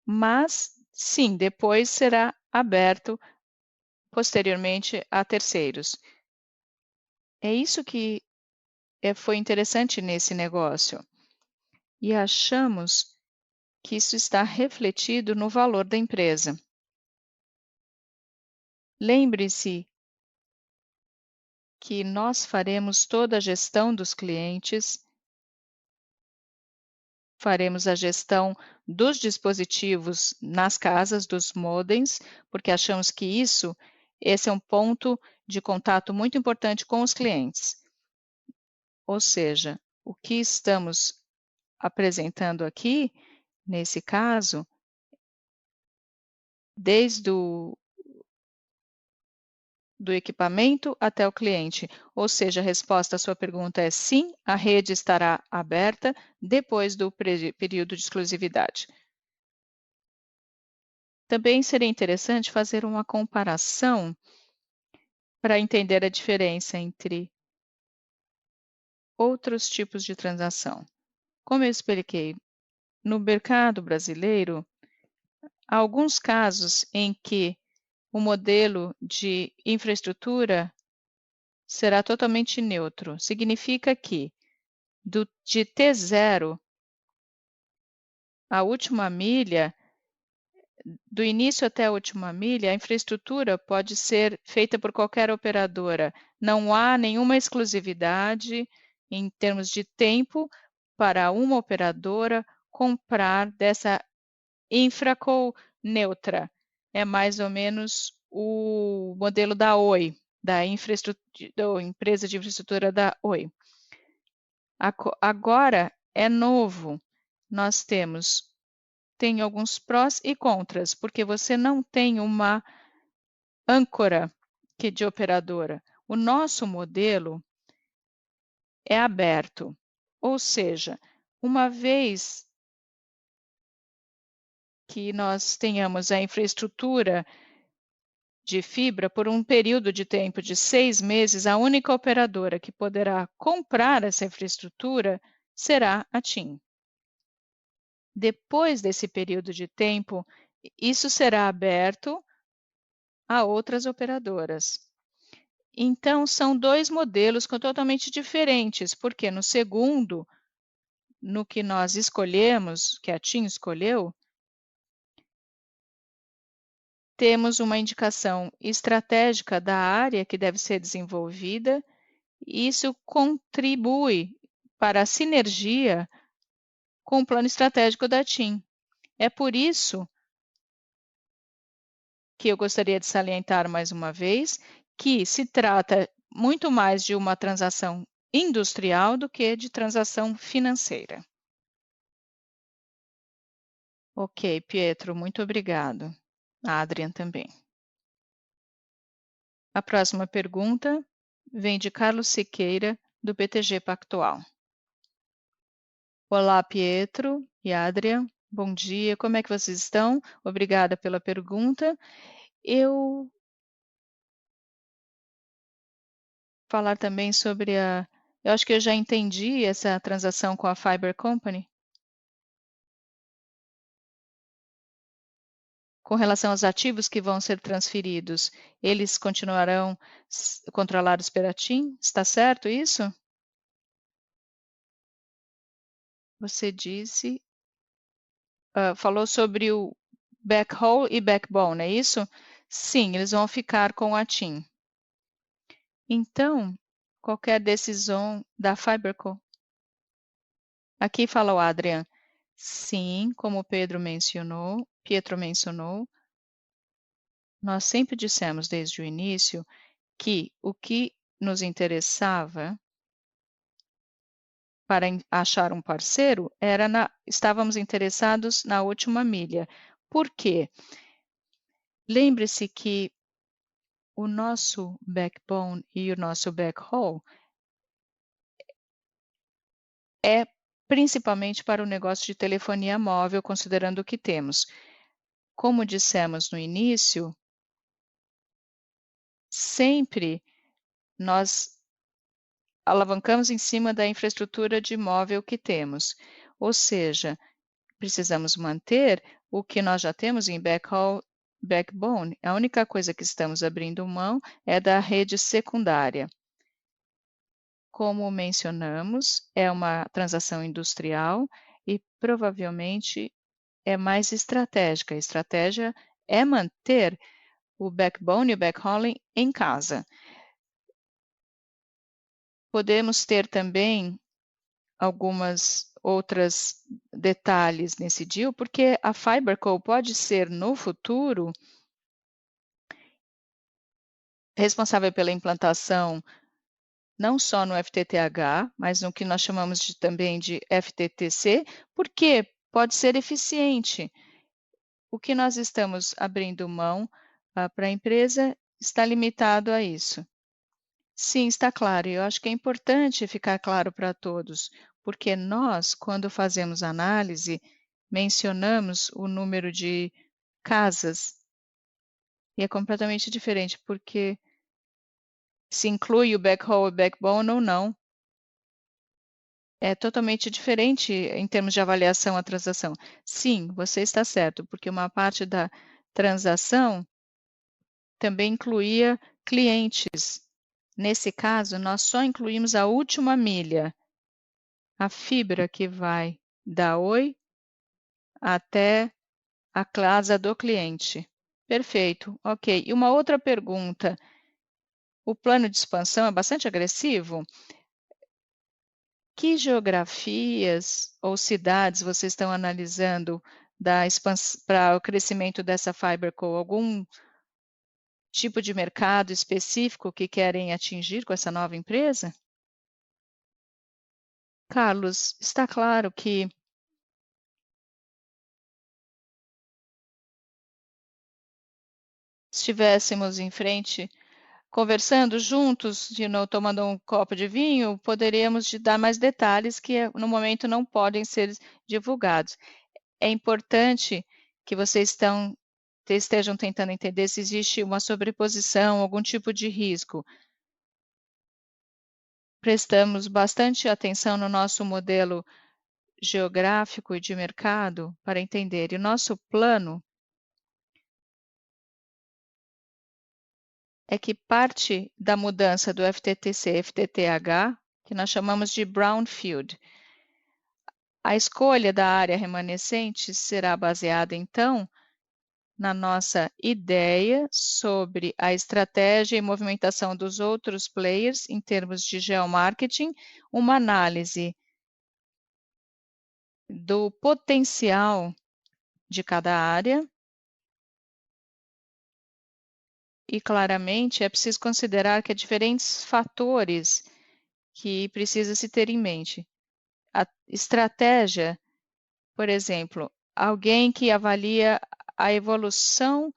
Speaker 1: mas sim, depois será aberto posteriormente a terceiros. É isso que foi interessante nesse negócio. E achamos que isso está refletido no valor da empresa. Lembre-se que nós faremos toda a gestão dos clientes, faremos a gestão dos dispositivos nas casas, dos modems, porque achamos que esse é um ponto de contato muito importante com os clientes. Ou seja, o que estamos apresentando aqui, nesse caso, desde do equipamento até o cliente. Ou seja, a resposta à sua pergunta é sim, a rede estará aberta depois do período de exclusividade. Também seria interessante fazer uma comparação para entender a diferença entre outros tipos de transação. Como eu expliquei, no mercado brasileiro, há alguns casos em que o modelo de infraestrutura será totalmente neutro. Significa que de T0 à última milha, do início até a última milha, a infraestrutura pode ser feita por qualquer operadora. Não há nenhuma exclusividade em termos de tempo para uma operadora comprar dessa infraco neutra. É mais ou menos o modelo da Oi, da empresa de infraestrutura da Oi. Agora é novo. Nós tem alguns prós e contras, porque você não tem uma âncora de operadora. O nosso modelo é aberto, ou seja, uma vez que nós tenhamos a infraestrutura de fibra por um período de tempo de 6 meses, a única operadora que poderá comprar essa infraestrutura será a TIM. Depois desse período de tempo, isso será aberto a outras operadoras. Então, são dois modelos totalmente diferentes, porque no segundo, no que nós escolhemos, que a TIM escolheu, temos uma indicação estratégica da área que deve ser desenvolvida, e isso contribui para a sinergia com o plano estratégico da TIM. É por isso que eu gostaria de salientar mais uma vez que se trata muito mais de uma transação industrial do que de transação financeira. Ok, Pietro, muito obrigado. A Adrian também. A próxima pergunta vem de Carlos Siqueira, do BTG Pactual. Olá, Pietro e Adrian. Bom dia, como é que vocês estão? Obrigada pela pergunta. Eu falar também sobre eu acho que eu já entendi essa transação com a Fiber Company. Com relação aos ativos que vão ser transferidos, eles continuarão controlados pela TIM? Está certo isso? Você disse, falou sobre o backhaul e backbone, é isso? Sim, eles vão ficar com a TIM. Então, qualquer decisão da FiberCo. Aqui fala o Adrian. Sim, como o Pietro mencionou, nós sempre dissemos desde o início que o que nos interessava para achar um parceiro estávamos interessados na última milha. Por quê? Lembre-se que o nosso backbone e o nosso backhaul é principalmente para o negócio de telefonia móvel, considerando o que temos. Como dissemos no início, sempre nós alavancamos em cima da infraestrutura de móvel que temos. Ou seja, precisamos manter o que nós já temos em backhaul, backbone. A única coisa que estamos abrindo mão é da rede secundária. Como mencionamos, é uma transação industrial e provavelmente é mais estratégica. A estratégia é manter o backbone e o backhauling em casa. Podemos ter também algumas outras detalhes nesse deal, porque a FiberCo pode ser no futuro responsável pela implantação não só no FTTH, mas no que nós chamamos também de FTTC, porque pode ser eficiente. O que nós estamos abrindo mão para a empresa está limitado a isso. Sim, está claro. Eu acho que é importante ficar claro para todos, porque nós, quando fazemos análise, mencionamos o número de casas e é completamente diferente, porque se inclui o backhaul e backbone ou não, é totalmente diferente em termos de avaliação à transação. Sim, você está certo, porque uma parte da transação também incluía clientes. Nesse caso, nós só incluímos a última milha. a fibra que vai da Oi até a casa do cliente. Perfeito, ok. E uma outra pergunta. O plano de expansão é bastante agressivo? Que geografias ou cidades vocês estão analisando para o crescimento dessa FiberCo? Algum tipo de mercado específico que querem atingir com essa nova empresa? Carlos, está claro que estivéssemos em frente, conversando juntos, tomando um copo de vinho, poderíamos te dar mais detalhes que no momento não podem ser divulgados. É importante que vocês estejam tentando entender se existe uma sobreposição, algum tipo de risco. Prestamos bastante atenção no nosso modelo geográfico e de mercado para entender. E o nosso plano é que parte da mudança do FTTC, FTTH, que nós chamamos de brownfield, a escolha da área remanescente será baseada, então, na nossa ideia sobre a estratégia e movimentação dos outros players em termos de geomarketing, uma análise do potencial de cada área e, claramente, é preciso considerar que há diferentes fatores que precisa se ter em mente. A estratégia, por exemplo, alguém que avalia a evolução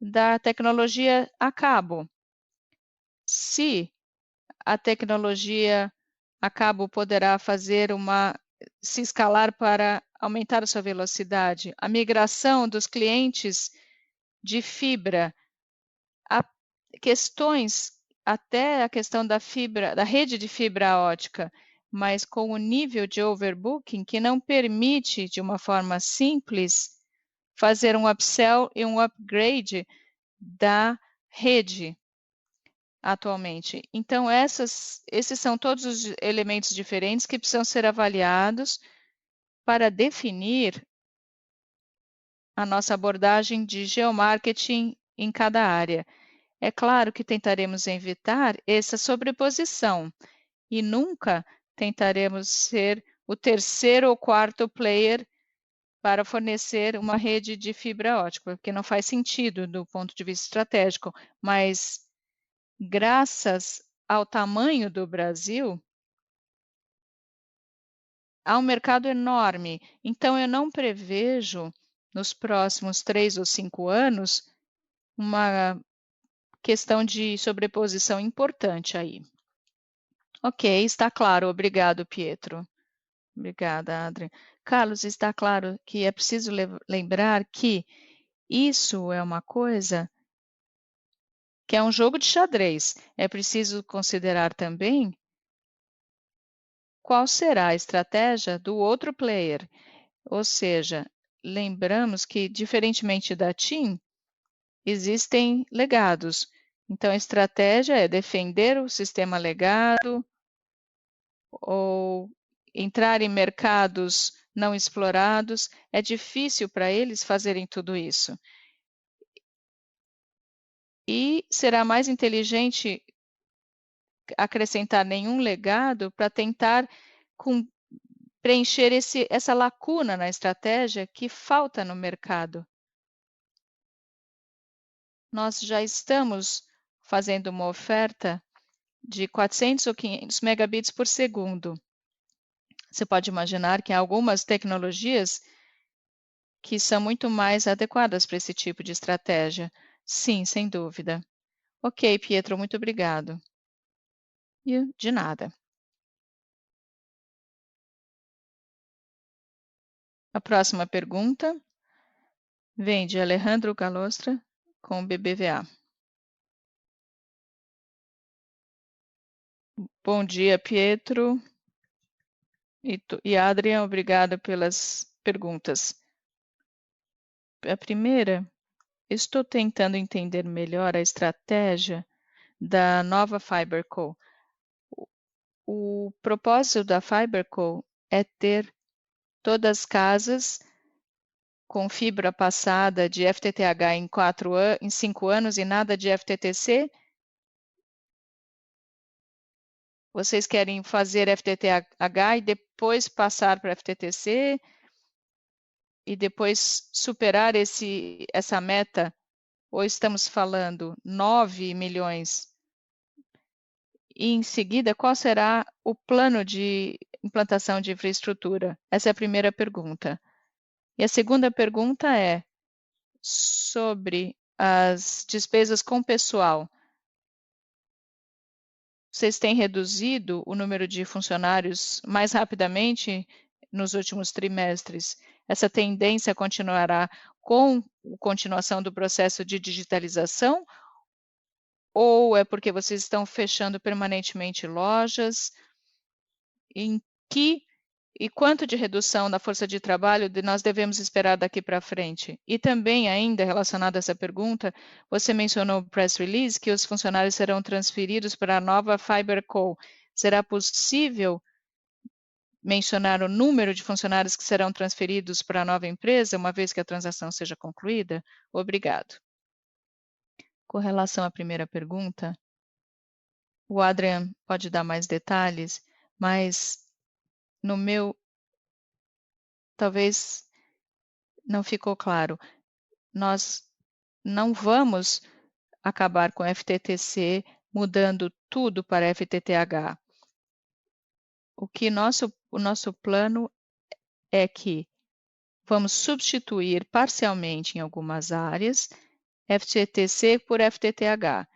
Speaker 1: da tecnologia a cabo. Se a tecnologia a cabo poderá se escalar para aumentar a sua velocidade, a migração dos clientes de fibra, há questões, até a questão da fibra, da rede de fibra ótica, mas com o nível de overbooking que não permite, de uma forma simples, fazer um upsell e um upgrade da rede atualmente. Então, esses são todos os elementos diferentes que precisam ser avaliados para definir a nossa abordagem de geomarketing em cada área. É claro que tentaremos evitar essa sobreposição e nunca tentaremos ser o terceiro ou quarto player para fornecer uma rede de fibra ótica, porque não faz sentido do ponto de vista estratégico, mas graças ao tamanho do Brasil, há um mercado enorme. Então, eu não prevejo, nos próximos 3 ou 5 anos, uma questão de sobreposição importante aí. Ok, está claro. Obrigado, Pietro. Obrigada, Adri. Carlos, está claro que é preciso lembrar que isso é uma coisa que é um jogo de xadrez. É preciso considerar também qual será a estratégia do outro player. Ou seja, lembramos que, diferentemente da TIM, existem legados. Então, a estratégia é defender o sistema legado ou entrar em mercados não explorados. É difícil para eles fazerem tudo isso. E será mais inteligente acrescentar nenhum legado para tentar preencher essa lacuna na estratégia que falta no mercado. Nós já estamos fazendo uma oferta de 400 ou 500 megabits por segundo. Você pode imaginar que há algumas tecnologias que são muito mais adequadas para esse tipo de estratégia. Sim, sem dúvida. Ok, Pietro, muito obrigado. E de nada. A próxima pergunta vem de Alejandro Galostra, com o BBVA. Bom dia, Pietro. E Adrian, obrigada pelas perguntas. A primeira, estou tentando entender melhor a estratégia da nova FiberCo. O propósito da FiberCo é ter todas as casas com fibra passada de FTTH em 5 anos e nada de FTTC? Vocês querem fazer FTTH e depois passar para FTTC e depois superar essa meta? Ou estamos falando 9 milhões? E em seguida, qual será o plano de implantação de infraestrutura? Essa é a primeira pergunta. E a segunda pergunta é sobre as despesas com pessoal. Vocês têm reduzido o número de funcionários mais rapidamente nos últimos trimestres? Essa tendência continuará com a continuação do processo de digitalização? Ou é porque vocês estão fechando permanentemente lojas? Em que e quanto de redução da força de trabalho nós devemos esperar daqui para frente? E também, ainda relacionado a essa pergunta, você mencionou no press release que os funcionários serão transferidos para a nova FiberCo. Será possível mencionar o número de funcionários que serão transferidos para a nova empresa, uma vez que a transação seja concluída? Obrigado. Com relação à primeira pergunta, o Adrian pode dar mais detalhes, mas no meu, talvez não ficou claro. Nós não vamos acabar com a FTTC mudando tudo para FTTH. O nosso plano é que vamos substituir parcialmente em algumas áreas FTTC por FTTH.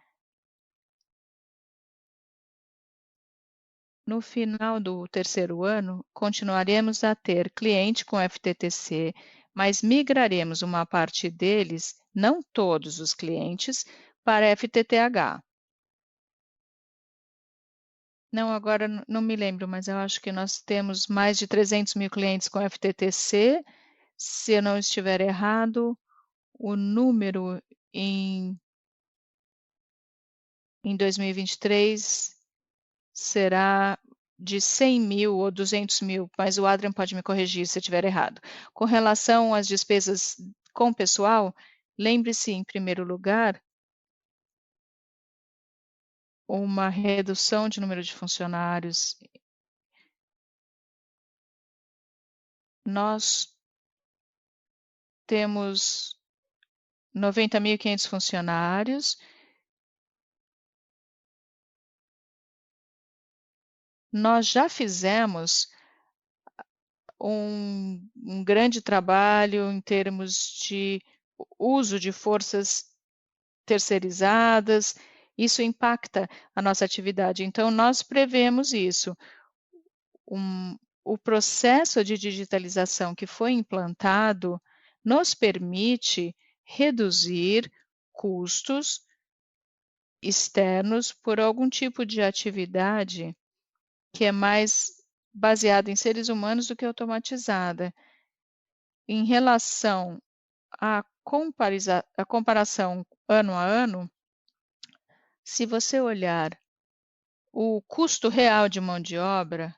Speaker 1: No final do terceiro ano, continuaremos a ter cliente com FTTC, mas migraremos uma parte deles, não todos os clientes, para FTTH. Não, agora não me lembro, mas eu acho que nós temos mais de 300 mil clientes com FTTC. Se eu não estiver errado, o número em 2023 será de 100 mil ou 200 mil, mas o Adrian pode me corrigir se eu estiver errado. Com relação às despesas com pessoal, lembre-se, em primeiro lugar, uma redução de número de funcionários. Nós temos 90.500 funcionários. Nós já fizemos um grande trabalho em termos de uso de forças terceirizadas, isso impacta a nossa atividade. Então, nós prevemos isso. O processo de digitalização que foi implantado nos permite reduzir custos externos por algum tipo de atividade que é mais baseada em seres humanos do que automatizada. Em relação à comparação ano a ano, se você olhar o custo real de mão de obra,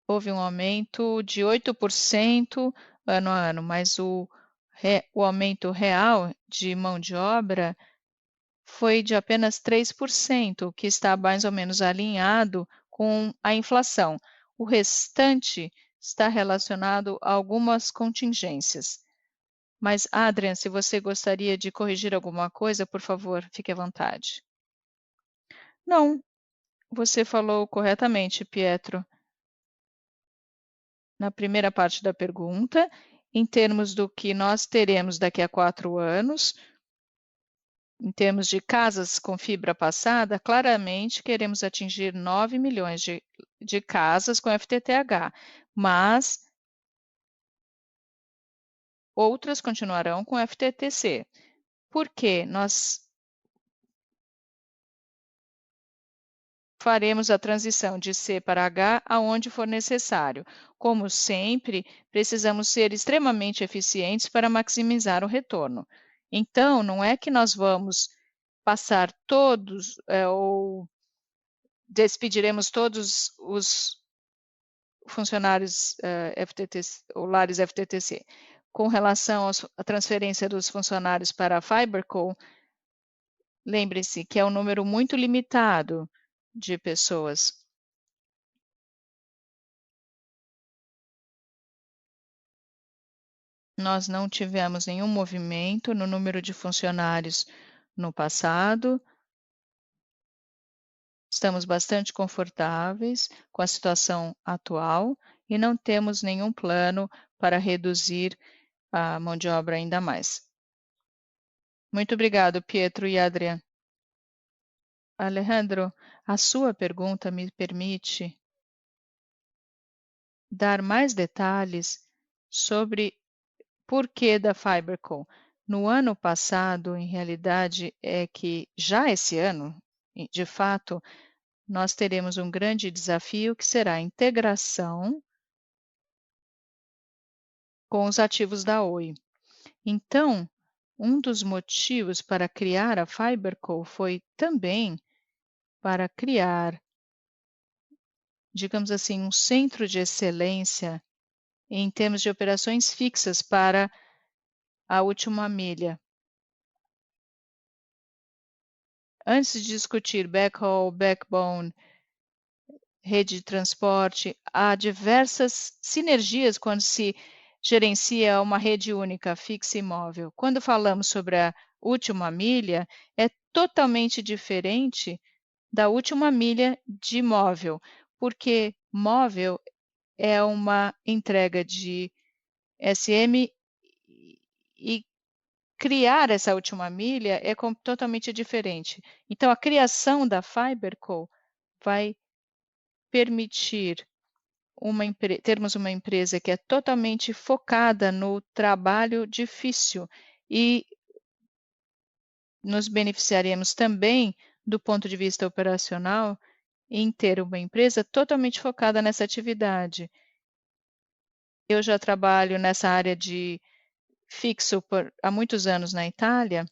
Speaker 1: houve um aumento de 8% ano a ano, mas o aumento real de mão de obra foi de apenas 3%, o que está mais ou menos alinhado com a inflação. O restante está relacionado a algumas contingências. Mas, Adrian, se você gostaria de corrigir alguma coisa, por favor, fique à vontade. Não, você falou corretamente, Pietro. Na primeira parte da pergunta, em termos do que nós teremos daqui a 4 anos, em termos de casas com fibra passada, claramente queremos atingir 9 milhões de casas com FTTH, mas outras continuarão com FTTC. Por quê? Nós faremos a transição de C para H aonde for necessário. Como sempre, precisamos ser extremamente eficientes para maximizar o retorno. Então, não é que nós vamos passar todos ou despediremos todos os funcionários FTTC, ou lares FTTC. Com relação à transferência dos funcionários para a FiberCo, lembre-se que é um número muito limitado de pessoas. Nós não tivemos nenhum movimento no número de funcionários no passado. Estamos bastante confortáveis com a situação atual e não temos nenhum plano para reduzir a mão de obra ainda mais. Muito obrigado, Pietro e Adrian. Alejandro, a sua pergunta me permite dar mais detalhes sobre por que da FiberCo. No ano passado, em realidade, é que já esse ano, de fato, nós teremos um grande desafio que será a integração com os ativos da Oi. Então, um dos motivos para criar a FiberCo foi também para criar, digamos assim, um centro de excelência em termos de operações fixas para a última milha. Antes de discutir backhaul, backbone, rede de transporte, há diversas sinergias quando se gerencia uma rede única fixa e móvel. Quando falamos sobre a última milha, é totalmente diferente da última milha de móvel, porque móvel é uma entrega de SM e criar essa última milha é totalmente diferente. Então, a criação da FiberCo vai permitir termos uma empresa que é totalmente focada no trabalho difícil e nos beneficiaremos também do ponto de vista operacional em ter uma empresa totalmente focada nessa atividade. Eu já trabalho nessa área de fixo há muitos anos na Itália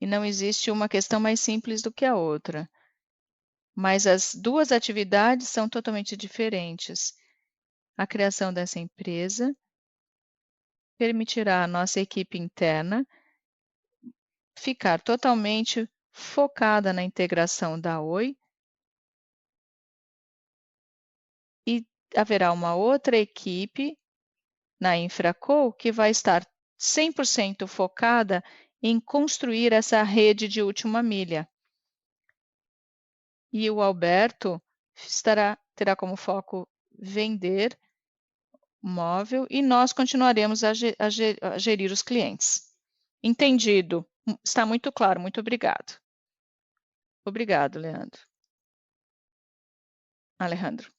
Speaker 1: e não existe uma questão mais simples do que a outra. Mas as duas atividades são totalmente diferentes. A criação dessa empresa permitirá à nossa equipe interna ficar totalmente focada na integração da Oi e haverá uma outra equipe na InfraCo que vai estar 100% focada em construir essa rede de última milha. E o Alberto terá como foco vender móvel e nós continuaremos a gerir os clientes. Entendido. Está muito claro. Muito obrigado. Obrigado, Leandro. Alejandro.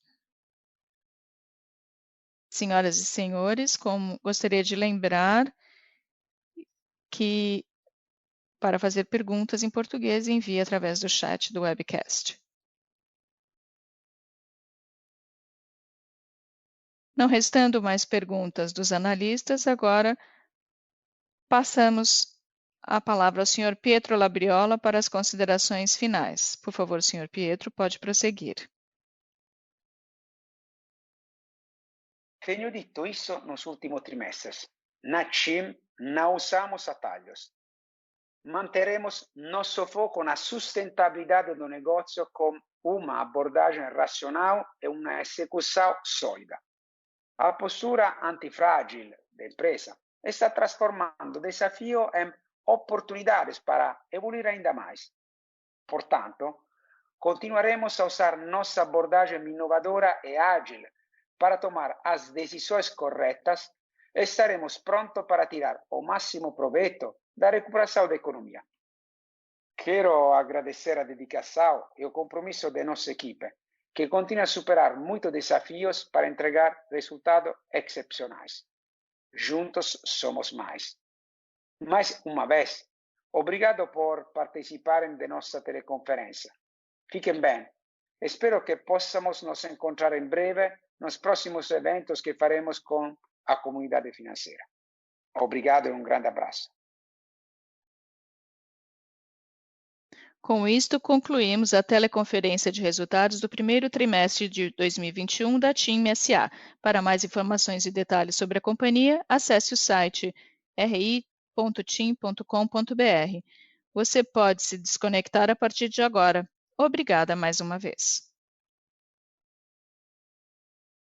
Speaker 1: Senhoras e senhores, gostaria de lembrar que para fazer perguntas em português, envie através do chat do webcast. Não restando mais perguntas dos analistas, agora passamos a palavra ao Sr. Pietro Labriola para as considerações finais. Por favor, Sr. Pietro, pode prosseguir.
Speaker 2: Tenho dito isso nos últimos trimestres. Na TIM não usamos atalhos. Manteremos nosso foco na sustentabilidade do negócio com uma abordagem racional e uma execução sólida. A postura antifrágil da empresa está transformando desafio em oportunidades para evoluir ainda mais. Portanto, continuaremos a usar nossa abordagem inovadora e ágil para tomar as decisões corretas e estaremos prontos para tirar o máximo proveito da recuperação da economia. Quero agradecer a dedicação e o compromisso de nossa equipe, que continua a superar muitos desafios para entregar resultados excepcionais. Juntos somos mais. Mais uma vez, obrigado por participarem de nossa teleconferência. Fiquem bem. Espero que possamos nos encontrar em breve nos próximos eventos que faremos com a comunidade financeira. Obrigado e um grande abraço.
Speaker 1: Com isto, concluímos a teleconferência de resultados do primeiro trimestre de 2021 da TIM SA. Para mais informações e detalhes sobre a companhia, acesse o site ri.tim.com.br. Você pode se desconectar a partir de agora. Obrigada mais uma vez.